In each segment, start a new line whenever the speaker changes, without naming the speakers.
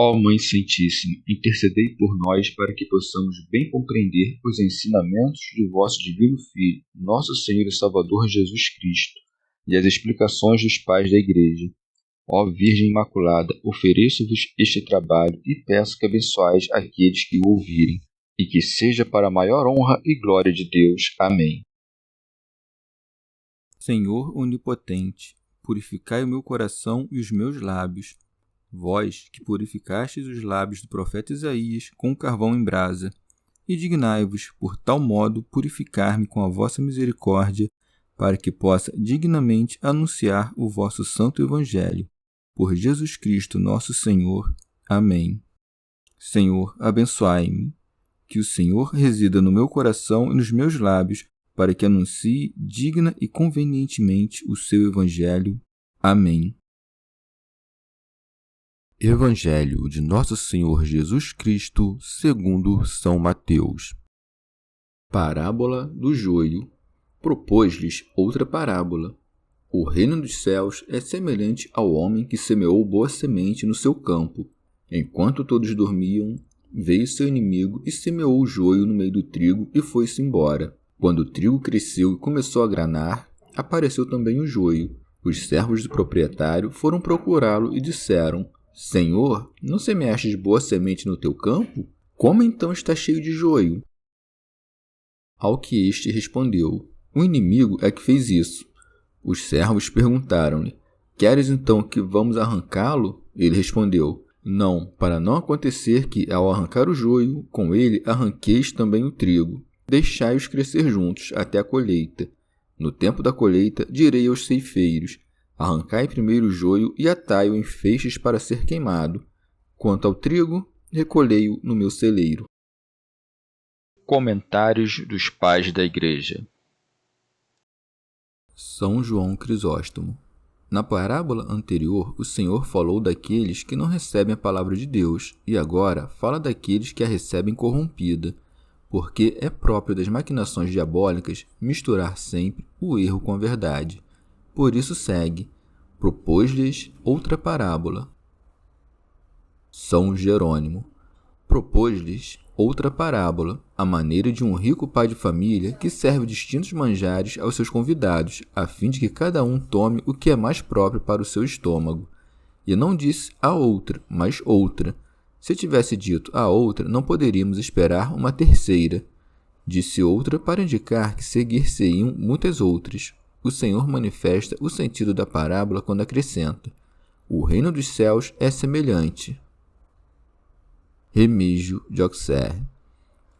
Ó Mãe Santíssima, intercedei por nós para que possamos bem compreender os ensinamentos de vosso Divino Filho, nosso Senhor e Salvador Jesus Cristo, e as explicações dos pais da Igreja. Ó Virgem Imaculada, ofereço-vos este trabalho e peço que abençoais aqueles que o ouvirem, e que seja para a maior honra e glória de Deus. Amém.
Senhor onipotente, purificai o meu coração e os meus lábios. Vós, que purificastes os lábios do profeta Isaías com carvão em brasa, e dignai-vos, por tal modo, purificar-me com a vossa misericórdia, para que possa dignamente anunciar o vosso santo Evangelho. Por Jesus Cristo nosso Senhor. Amém. Senhor, abençoai-me. Que o Senhor resida no meu coração e nos meus lábios, para que anuncie digna e convenientemente o seu Evangelho. Amém. Evangelho de Nosso Senhor Jesus Cristo, segundo São Mateus. Parábola do joio. Propôs-lhes outra parábola. O reino dos céus é semelhante ao homem que semeou boa semente no seu campo. Enquanto todos dormiam, veio seu inimigo e semeou o joio no meio do trigo e foi-se embora. Quando o trigo cresceu e começou a granar, apareceu também o joio. Os servos do proprietário foram procurá-lo e disseram: Senhor, não semeastes boa semente no teu campo? Como então está cheio de joio? Ao que este respondeu: O inimigo é que fez isso. Os servos perguntaram-lhe: Queres então que vamos arrancá-lo? Ele respondeu: Não, para não acontecer que, ao arrancar o joio, com ele arranqueis também o trigo. Deixai-os crescer juntos até a colheita. No tempo da colheita, direi aos ceifeiros: Arrancai primeiro o joio e atai-o em feixes para ser queimado. Quanto ao trigo, recolhei-o no meu celeiro.
Comentários dos Pais da Igreja.
São João Crisóstomo. Na parábola anterior, o Senhor falou daqueles que não recebem a palavra de Deus, e agora fala daqueles que a recebem corrompida, porque é próprio das maquinações diabólicas misturar sempre o erro com a verdade. Por isso segue: propôs-lhes outra parábola. São Jerônimo. Propôs-lhes outra parábola, à maneira de um rico pai de família que serve distintos manjares aos seus convidados, a fim de que cada um tome o que é mais próprio para o seu estômago. E não disse a outra, mas outra. Se tivesse dito a outra, não poderíamos esperar uma terceira. Disse outra para indicar que seguir-se-iam muitas outras. O Senhor manifesta o sentido da parábola quando acrescenta: O reino dos céus é semelhante. Remígio de Auxerre.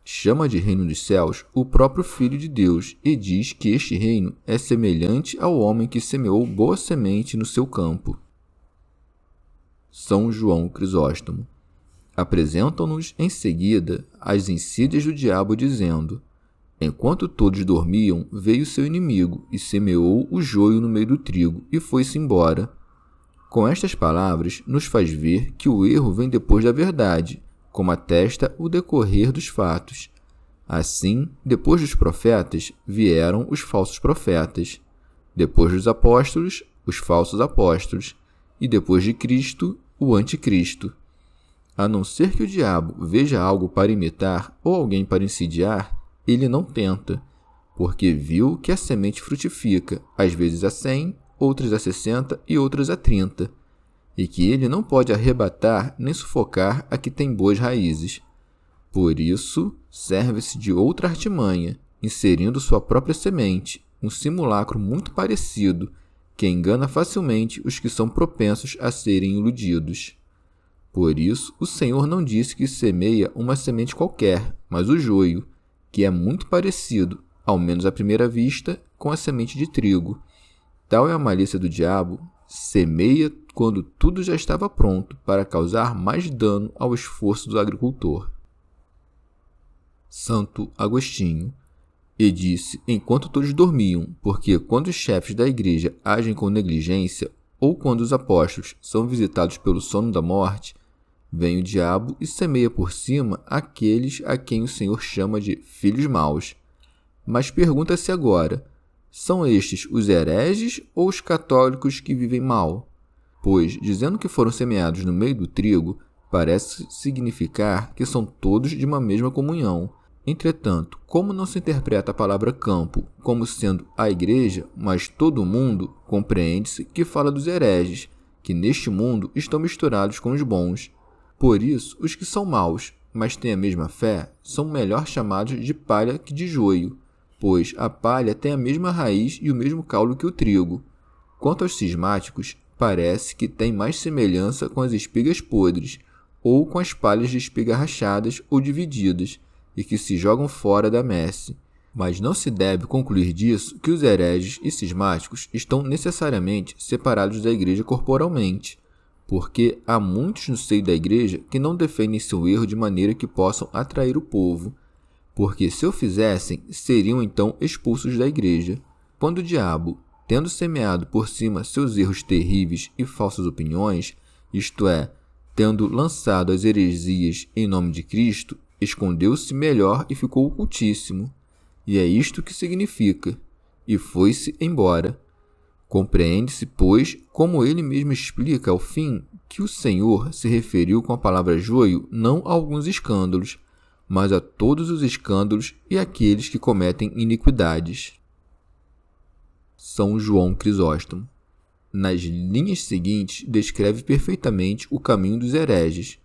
Chama de reino dos céus o próprio Filho de Deus e diz que este reino é semelhante ao homem que semeou boa semente no seu campo. São João Crisóstomo. Apresentam-nos em seguida as insídias do diabo, dizendo: Enquanto todos dormiam, veio seu inimigo e semeou o joio no meio do trigo e foi-se embora. Com estas palavras, nos faz ver que o erro vem depois da verdade, como atesta o decorrer dos fatos. Assim, depois dos profetas, vieram os falsos profetas. Depois dos apóstolos, os falsos apóstolos. E depois de Cristo, o anticristo. A não ser que o diabo veja algo para imitar ou alguém para insidiar, ele não tenta, porque viu que a semente frutifica, às vezes a 100, outras a 60 e outras a 30, e que ele não pode arrebatar nem sufocar a que tem boas raízes. Por isso, serve-se de outra artimanha, inserindo sua própria semente, um simulacro muito parecido, que engana facilmente os que são propensos a serem iludidos. Por isso, o Senhor não disse que semeia uma semente qualquer, mas o joio, que é muito parecido, ao menos à primeira vista, com a semente de trigo. Tal é a malícia do diabo: semeia quando tudo já estava pronto para causar mais dano ao esforço do agricultor. Santo Agostinho. E disse enquanto todos dormiam, porque quando os chefes da igreja agem com negligência, ou quando os apóstolos são visitados pelo sono da morte, vem o diabo e semeia por cima aqueles a quem o Senhor chama de filhos maus. Mas pergunta-se agora: são estes os hereges ou os católicos que vivem mal? Pois, dizendo que foram semeados no meio do trigo, parece significar que são todos de uma mesma comunhão. Entretanto, como não se interpreta a palavra campo como sendo a igreja, mas todo mundo, compreende-se que fala dos hereges, que neste mundo estão misturados com os bons. Por isso, os que são maus, mas têm a mesma fé, são melhor chamados de palha que de joio, pois a palha tem a mesma raiz e o mesmo caule que o trigo. Quanto aos cismáticos, parece que tem mais semelhança com as espigas podres, ou com as palhas de espiga rachadas ou divididas, e que se jogam fora da messe. Mas não se deve concluir disso que os hereges e cismáticos estão necessariamente separados da igreja corporalmente, porque há muitos no seio da igreja que não defendem seu erro de maneira que possam atrair o povo, porque se o fizessem, seriam então expulsos da igreja. Quando o diabo, tendo semeado por cima seus erros terríveis e falsas opiniões, isto é, tendo lançado as heresias em nome de Cristo, escondeu-se melhor e ficou ocultíssimo. E é isto que significa, e foi-se embora. Compreende-se, pois, como ele mesmo explica ao fim, que o Senhor se referiu com a palavra joio não a alguns escândalos, mas a todos os escândalos e aqueles que cometem iniquidades. São João Crisóstomo. Nas linhas seguintes, descreve perfeitamente o caminho dos hereges.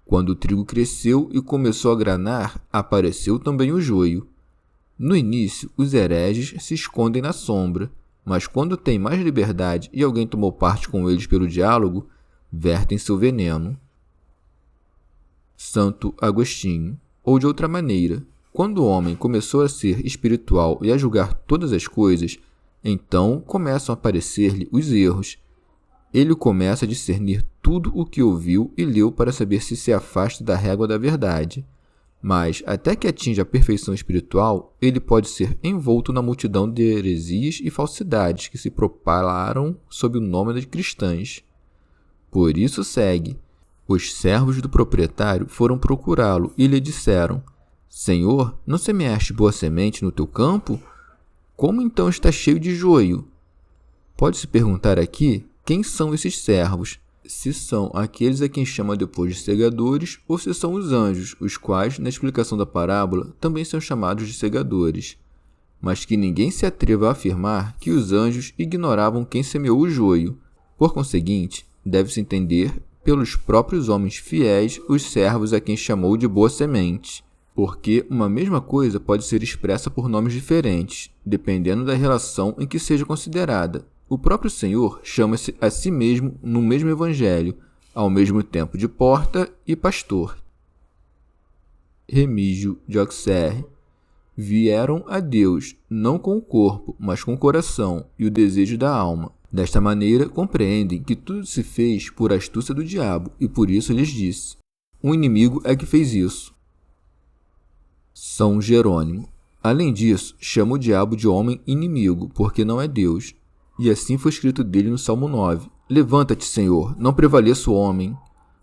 Quando o trigo cresceu e começou a granar, apareceu também o joio. No início, os hereges se escondem na sombra, mas quando têm mais liberdade e alguém tomou parte com eles pelo diálogo, vertem seu veneno. Santo Agostinho. Ou de outra maneira, quando o homem começou a ser espiritual e a julgar todas as coisas, então começam a aparecer-lhe os erros. Ele começa a discernir tudo o que ouviu e leu para saber se afasta da régua da verdade. Mas, até que atinja a perfeição espiritual, ele pode ser envolto na multidão de heresias e falsidades que se propalaram sob o nome de cristãs. Por isso segue. Os servos do proprietário foram procurá-lo e lhe disseram: Senhor, não semeaste boa semente no teu campo? Como então está cheio de joio? Pode-se perguntar aqui quem são esses servos, se são aqueles a quem chama depois de segadores ou se são os anjos, os quais, na explicação da parábola, também são chamados de segadores. Mas que ninguém se atreva a afirmar que os anjos ignoravam quem semeou o joio. Por conseguinte, deve-se entender pelos próprios homens fiéis os servos a quem chamou de boa semente, porque uma mesma coisa pode ser expressa por nomes diferentes, dependendo da relação em que seja considerada. O próprio Senhor chama-se a si mesmo no mesmo evangelho, ao mesmo tempo de porta e pastor. Remígio de Auxerre. Vieram a Deus, não com o corpo, mas com o coração e o desejo da alma. Desta maneira, compreendem que tudo se fez por astúcia do diabo, e por isso lhes disse: um inimigo é que fez isso. São Jerônimo. Além disso, chama o diabo de homem inimigo, porque não é Deus. E assim foi escrito dele no Salmo 9: Levanta-te, Senhor, não prevaleça o homem.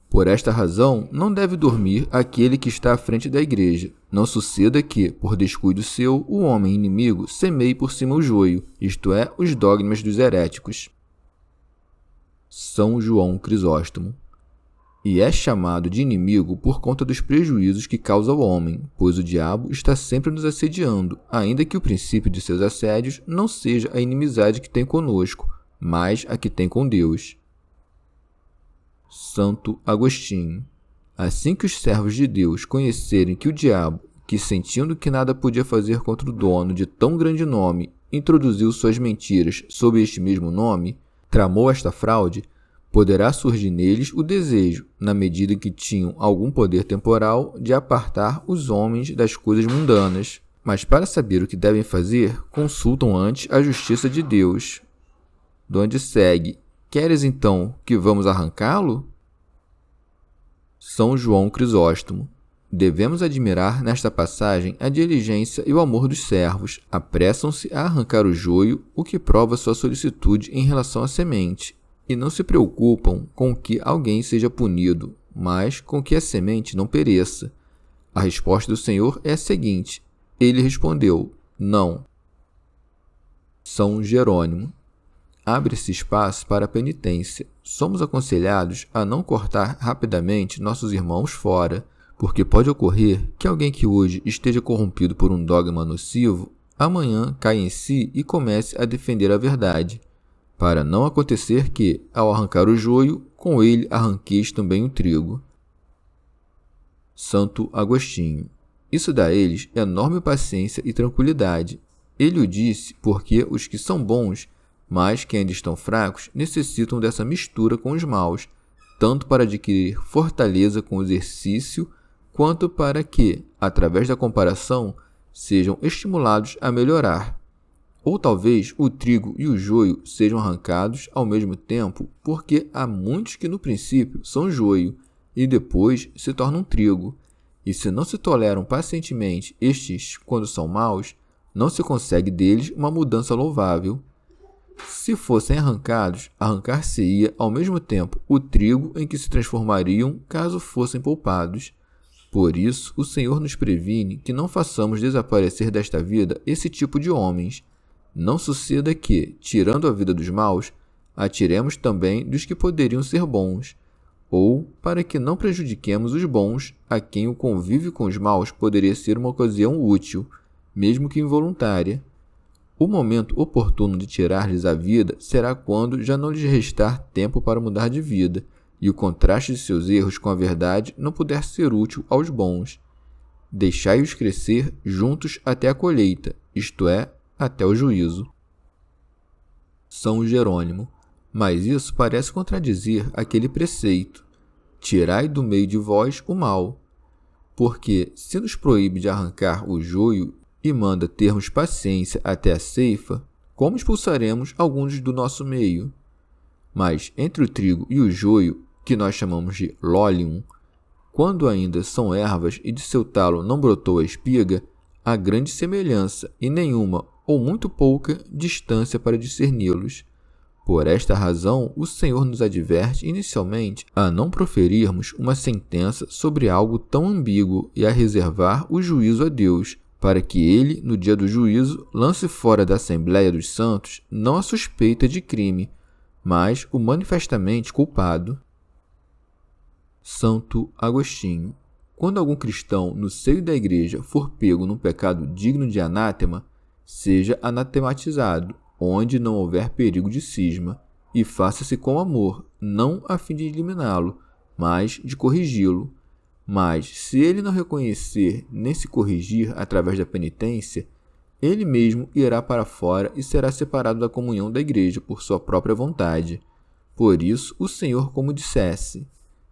Por esta razão, não deve dormir aquele que está à frente da igreja. Não suceda que, por descuido seu, o homem inimigo semeie por cima o joio, isto é, os dogmas dos heréticos. São João Crisóstomo. E é chamado de inimigo por conta dos prejuízos que causa ao homem, pois o diabo está sempre nos assediando, ainda que o princípio de seus assédios não seja a inimizade que tem conosco, mas a que tem com Deus. Santo Agostinho. Assim que os servos de Deus conhecerem que o diabo, que sentindo que nada podia fazer contra o dono de tão grande nome, introduziu suas mentiras sob este mesmo nome, tramou esta fraude, poderá surgir neles o desejo, na medida em que tinham algum poder temporal, de apartar os homens das coisas mundanas. Mas para saber o que devem fazer, consultam antes a justiça de Deus. Donde segue: Queres então que vamos arrancá-lo? São João Crisóstomo. Devemos admirar nesta passagem a diligência e o amor dos servos. Apressam-se a arrancar o joio, o que prova sua solicitude em relação à semente, e não se preocupam com que alguém seja punido, mas com que a semente não pereça. A resposta do Senhor é a seguinte: Ele respondeu: Não. São Jerônimo. abre-se espaço para a penitência. Somos aconselhados a não cortar rapidamente nossos irmãos fora, porque pode ocorrer que alguém que hoje esteja corrompido por um dogma nocivo, amanhã caia em si e comece a defender a verdade, para não acontecer que, ao arrancar o joio, com ele arranqueis também o trigo. Santo Agostinho. Isso dá a eles enorme paciência e tranquilidade. Ele o disse porque os que são bons, mas que ainda estão fracos, necessitam dessa mistura com os maus, tanto para adquirir fortaleza com o exercício, quanto para que, através da comparação, sejam estimulados a melhorar. Ou talvez o trigo e o joio sejam arrancados ao mesmo tempo, porque há muitos que no princípio são joio e depois se tornam trigo. E se não se toleram pacientemente estes quando são maus, não se consegue deles uma mudança louvável. Se fossem arrancados, arrancar-se-ia ao mesmo tempo o trigo em que se transformariam caso fossem poupados. Por isso, o Senhor nos previne que não façamos desaparecer desta vida esse tipo de homens. Não suceda que, tirando a vida dos maus, atiremos também dos que poderiam ser bons, ou para que não prejudiquemos os bons, a quem o convívio com os maus poderia ser uma ocasião útil, mesmo que involuntária. O momento oportuno de tirar-lhes a vida será quando já não lhes restar tempo para mudar de vida, e o contraste de seus erros com a verdade não puder ser útil aos bons. Deixai-os crescer juntos até a colheita, isto é, até o juízo. São Jerônimo. Mas isso parece contradizer aquele preceito: tirai do meio de vós o mal. Porque, se nos proíbe de arrancar o joio e manda termos paciência até a ceifa, como expulsaremos alguns do nosso meio? Mas entre o trigo e o joio, que nós chamamos de lolium, quando ainda são ervas e de seu talo não brotou a espiga, há grande semelhança e nenhuma ou muito pouca distância para discerni-los. Por esta razão, o Senhor nos adverte inicialmente a não proferirmos uma sentença sobre algo tão ambíguo e a reservar o juízo a Deus, para que ele, no dia do juízo, lance fora da Assembleia dos Santos não a suspeita de crime, mas o manifestamente culpado. Santo Agostinho. Quando algum cristão no seio da igreja for pego num pecado digno de anátema, seja anatematizado, onde não houver perigo de cisma, e faça-se com amor, não a fim de eliminá-lo, mas de corrigi-lo. Mas, se ele não reconhecer nem se corrigir através da penitência, ele mesmo irá para fora e será separado da comunhão da igreja por sua própria vontade. Por isso, o Senhor, como dissesse: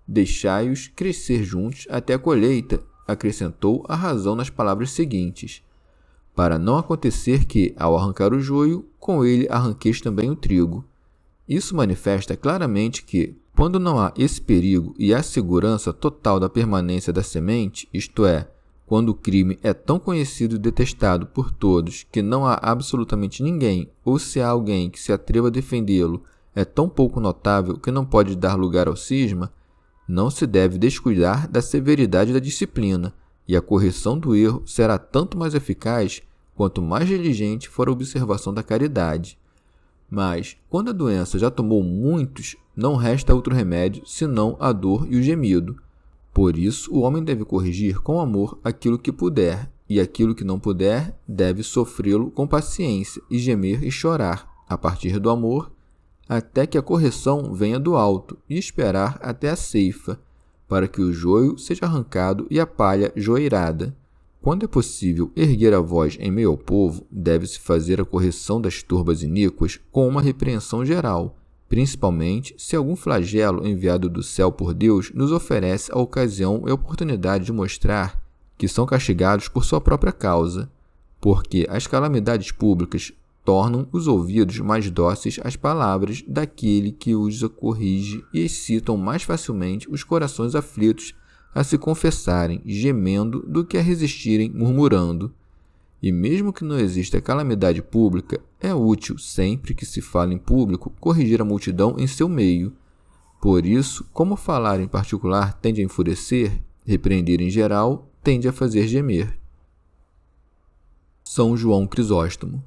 deixai-os crescer juntos até a colheita, acrescentou a razão nas palavras seguintes: para não acontecer que, ao arrancar o joio, com ele arranqueis também o trigo. Isso manifesta claramente que, quando não há esse perigo e a segurança total da permanência da semente, isto é, quando o crime é tão conhecido e detestado por todos que não há absolutamente ninguém, ou se há alguém que se atreva a defendê-lo, é tão pouco notável que não pode dar lugar ao cisma, não se deve descuidar da severidade da disciplina, e a correção do erro será tanto mais eficaz quanto mais diligente for a observação da caridade. Mas, quando a doença já tomou muitos, não resta outro remédio senão a dor e o gemido. Por isso, o homem deve corrigir com amor aquilo que puder, e aquilo que não puder, deve sofrê-lo com paciência e gemer e chorar, a partir do amor, até que a correção venha do alto, e esperar até a ceifa, para que o joio seja arrancado e a palha joeirada. Quando é possível erguer a voz em meio ao povo, deve-se fazer a correção das turbas iníquas com uma repreensão geral, principalmente se algum flagelo enviado do céu por Deus nos oferece a ocasião e a oportunidade de mostrar que são castigados por sua própria causa, porque as calamidades públicas tornam os ouvidos mais dóceis às palavras daquele que os corrige e excitam mais facilmente os corações aflitos a se confessarem gemendo do que a resistirem murmurando. E mesmo que não exista calamidade pública, é útil, sempre que se fala em público, corrigir a multidão em seu meio. Por isso, como falar em particular tende a enfurecer, repreender em geral tende a fazer gemer. São João Crisóstomo.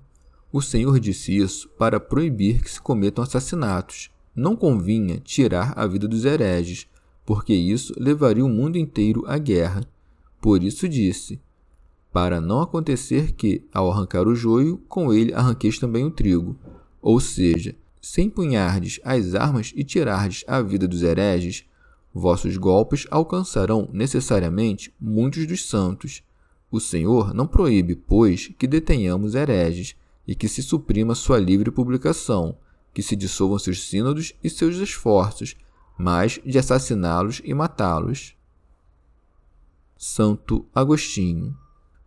O Senhor disse isso para proibir que se cometam assassinatos. Não convinha tirar a vida dos hereges, porque isso levaria o mundo inteiro à guerra. Por isso disse: para não acontecer que, ao arrancar o joio, com ele arranqueis também o trigo. Ou seja, se empunhardes as armas e tirardes a vida dos hereges, vossos golpes alcançarão necessariamente muitos dos santos. O Senhor não proíbe, pois, que detenhamos hereges e que se suprima sua livre publicação, que se dissolvam seus sínodos e seus esforços, mas de assassiná-los e matá-los. Santo Agostinho.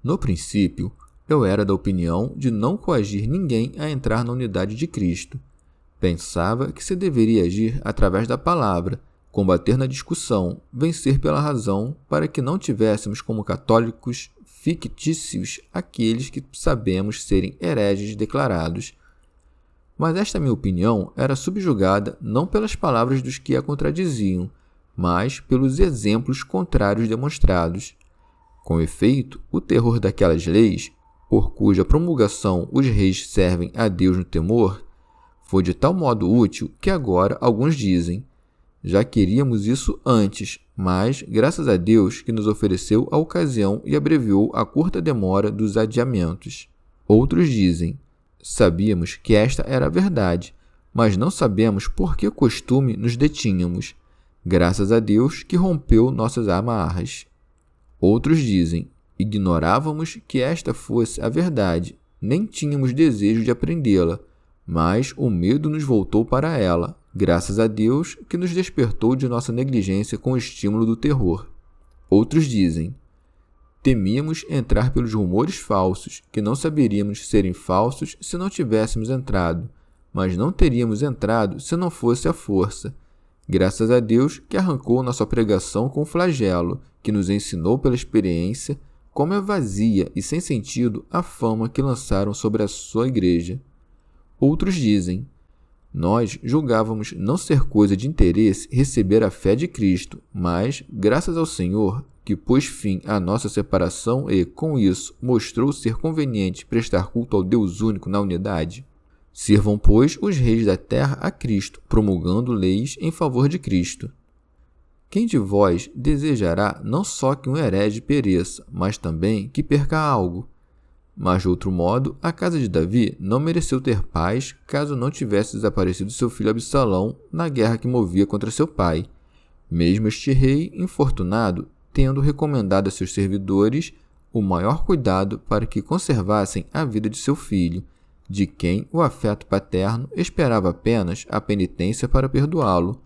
No princípio, eu era da opinião de não coagir ninguém a entrar na unidade de Cristo. Pensava que se deveria agir através da palavra, combater na discussão, vencer pela razão, para que não tivéssemos como católicos fictícios aqueles que sabemos serem hereges declarados. Mas esta minha opinião era subjugada não pelas palavras dos que a contradiziam, mas pelos exemplos contrários demonstrados. Com efeito, o terror daquelas leis, por cuja promulgação os reis servem a Deus no temor, foi de tal modo útil que agora alguns dizem: já queríamos isso antes, mas graças a Deus que nos ofereceu a ocasião e abreviou a curta demora dos adiamentos. Outros dizem: sabíamos que esta era a verdade, mas não sabemos por que costume nos detínhamos. Graças a Deus que rompeu nossas amarras. Outros dizem: ignorávamos que esta fosse a verdade, nem tínhamos desejo de aprendê-la, mas o medo nos voltou para ela, graças a Deus que nos despertou de nossa negligência com o estímulo do terror. Outros dizem: temíamos entrar pelos rumores falsos, que não saberíamos serem falsos se não tivéssemos entrado, mas não teríamos entrado se não fosse a força. Graças a Deus que arrancou nossa pregação com o flagelo, que nos ensinou pela experiência como é vazia e sem sentido a fama que lançaram sobre a sua igreja. Outros dizem: nós julgávamos não ser coisa de interesse receber a fé de Cristo, mas, graças ao Senhor, que pôs fim à nossa separação e, com isso, mostrou ser conveniente prestar culto ao Deus único na unidade. Sirvam, pois, os reis da terra a Cristo, promulgando leis em favor de Cristo. Quem de vós desejará não só que um herege pereça, mas também que perca algo? Mas, de outro modo, a casa de Davi não mereceu ter paz caso não tivesse desaparecido seu filho Absalão na guerra que movia contra seu pai, mesmo este rei, infortunado, tendo recomendado a seus servidores o maior cuidado para que conservassem a vida de seu filho, de quem o afeto paterno esperava apenas a penitência para perdoá-lo.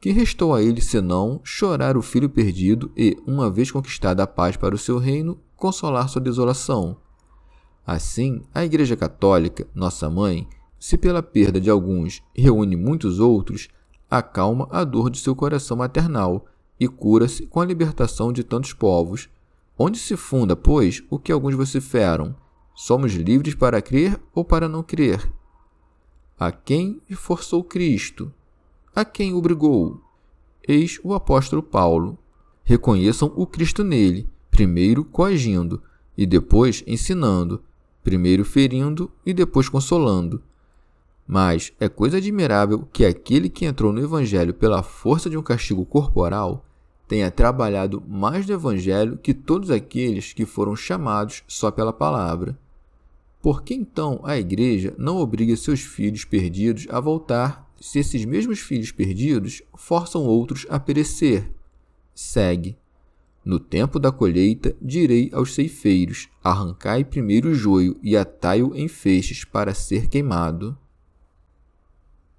Que restou a ele senão chorar o filho perdido e, uma vez conquistada a paz para o seu reino, consolar sua desolação? Assim, a Igreja Católica, nossa mãe, se pela perda de alguns reúne muitos outros, acalma a dor de seu coração maternal e cura-se com a libertação de tantos povos. Onde se funda, pois, o que alguns vociferam? Somos livres para crer ou para não crer? A quem forçou Cristo? A quem obrigou? Eis o apóstolo Paulo. Reconheçam o Cristo nele, primeiro coagindo, e depois ensinando, primeiro ferindo e depois consolando. Mas é coisa admirável que aquele que entrou no Evangelho pela força de um castigo corporal tenha trabalhado mais no Evangelho que todos aqueles que foram chamados só pela palavra. Por que então a Igreja não obriga seus filhos perdidos a voltar, se esses mesmos filhos perdidos forçam outros a perecer? Segue. No tempo da colheita, direi aos ceifeiros: arrancai primeiro o joio e atai-o em feixes para ser queimado.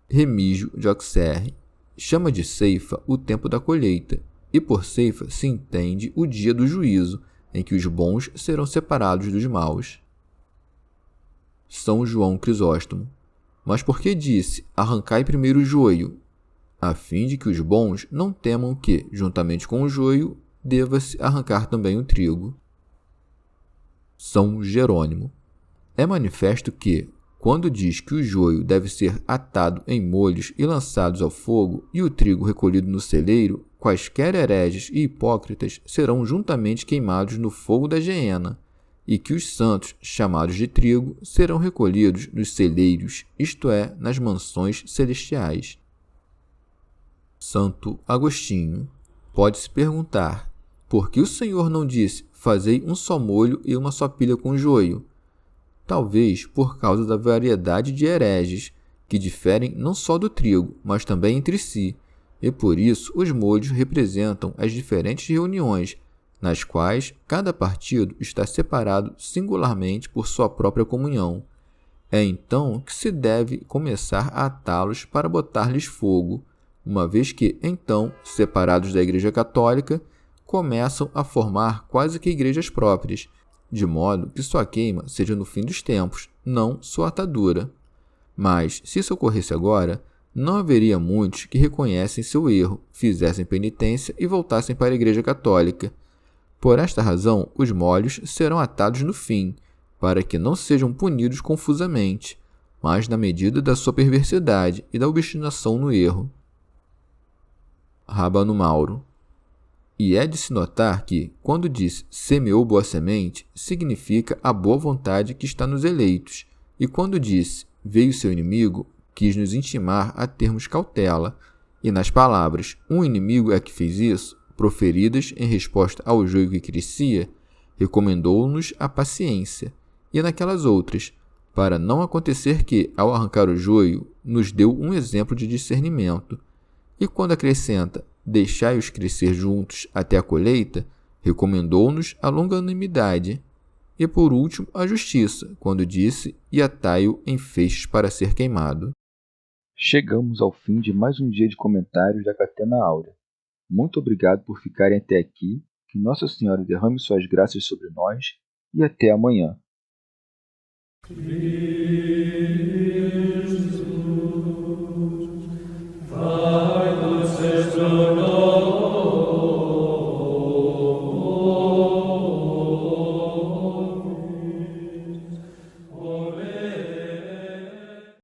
Remígio de Auxerre chama de ceifa o tempo da colheita, e por ceifa se entende o dia do juízo, em que os bons serão separados dos maus. São João Crisóstomo. Mas por que disse: arrancai primeiro o joio? A fim de que os bons não temam que, juntamente com o joio, deva-se arrancar também o trigo. São Jerônimo. É manifesto que, quando diz que o joio deve ser atado em molhos e lançados ao fogo, e o trigo recolhido no celeiro, quaisquer hereges e hipócritas serão juntamente queimados no fogo da geena, e que os santos, chamados de trigo, serão recolhidos nos celeiros, isto é, nas mansões celestiais. Santo Agostinho. Pode-se perguntar, por que o Senhor não disse, fazei um só molho e uma só pilha com joio? Talvez por causa da variedade de hereges, que diferem não só do trigo, mas também entre si, e por isso os molhos representam as diferentes reuniões, nas quais cada partido está separado singularmente por sua própria comunhão. É então que se deve começar a atá-los para botar-lhes fogo, uma vez que, então, separados da Igreja Católica, começam a formar quase que igrejas próprias, de modo que sua queima seja no fim dos tempos, não sua atadura. Mas, se isso ocorresse agora, não haveria muitos que reconhecem seu erro, fizessem penitência e voltassem para a Igreja Católica. Por esta razão, os molhos serão atados no fim, para que não sejam punidos confusamente, mas na medida da sua perversidade e da obstinação no erro. Rábano Mauro. E é de se notar que, quando diz semeou boa semente, significa a boa vontade que está nos eleitos, e quando disse veio seu inimigo, quis nos intimar a termos cautela, e nas palavras um inimigo é que fez isso, proferidas em resposta ao joio que crescia, recomendou-nos a paciência, e naquelas outras, para não acontecer que, ao arrancar o joio, nos deu um exemplo de discernimento. E quando acrescenta, deixai-os crescer juntos até a colheita, recomendou-nos a longanimidade. E por último, a justiça, quando disse, e atai-o em feixes para ser queimado.
Chegamos ao fim de mais um dia de comentários da Catena Áurea. Muito obrigado por ficarem até aqui, que Nossa Senhora derrame suas graças sobre nós, e até amanhã.